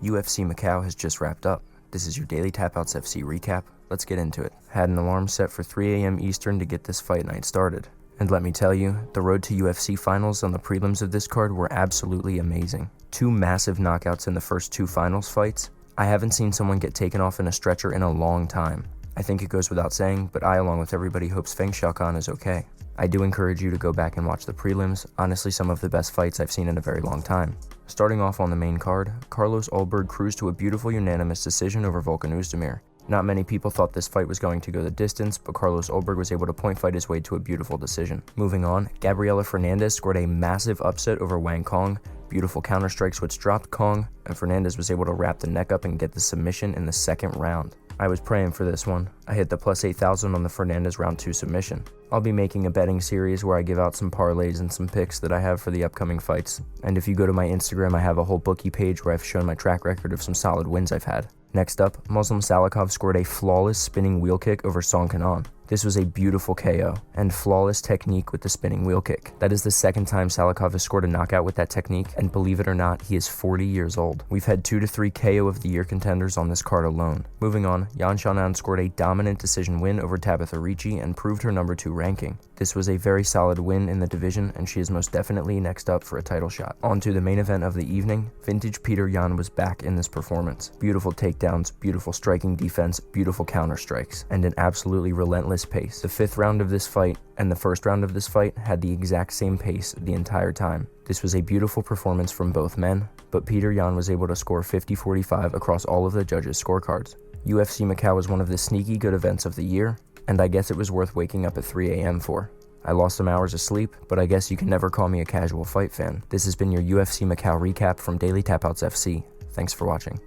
UFC Macau has just wrapped up. This is your Daily Tapouts FC recap. Let's get into it. Had an alarm set for 3 a.m. Eastern to get this fight night started. And let me tell you, the road to UFC finals on the prelims of this card were absolutely amazing. 2 massive knockouts in the first 2 finals fights. I haven't seen someone get taken off in a stretcher in a long time. I think it goes without saying, but I, along with everybody, hopes Feng Xiaokan is okay. I do encourage you to go back and watch the prelims, honestly some of the best fights I've seen in a very long time. Starting off on the main card, Carlos Ulberg cruised to a beautiful unanimous decision over Volkan Oezdemir. Not many people thought this fight was going to go the distance, but Carlos Ulberg was able to point fight his way to a beautiful decision. Moving on, Gabriela Fernandez scored a massive upset over Wang Kong. Beautiful counter strikes which dropped Kong, and Fernandez was able to wrap the neck up and get the submission in the second round. I was praying for this one. I hit the plus 8,000 on the Fernandez round 2 submission. I'll be making a betting series where I give out some parlays and some picks that I have for the upcoming fights. And if you go to my Instagram, I have a whole bookie page where I've shown my track record of some solid wins I've had. Next up, Muslim Salikov scored a flawless spinning wheel kick over Song Kanan. This was a beautiful KO, and flawless technique with the spinning wheel kick. That is the second time Salikov has scored a knockout with that technique, and believe it or not, he is 40 years old. We've had 2 to 3 KO of the year contenders on this card alone. Moving on, Yan Xiaonan scored a dominant decision win over Tabitha Ricci and proved her number 2 ranking. This was a very solid win in the division, and she is most definitely next up for a title shot. On to the main event of the evening, vintage Petr Yan was back in this performance. Beautiful takedowns, beautiful striking defense, beautiful counter strikes, and an absolutely relentless pace. The 5th round of this fight and the 1st round of this fight had the exact same pace the entire time. This was a beautiful performance from both men, but Petr Yan was able to score 50-45 across all of the judges' scorecards. UFC Macau was one of the sneaky good events of the year, and I guess it was worth waking up at 3 a.m. for. I lost some hours of sleep, but I guess you can never call me a casual fight fan. This has been your UFC Macau recap from DailyTapouts FC. Thanks for watching.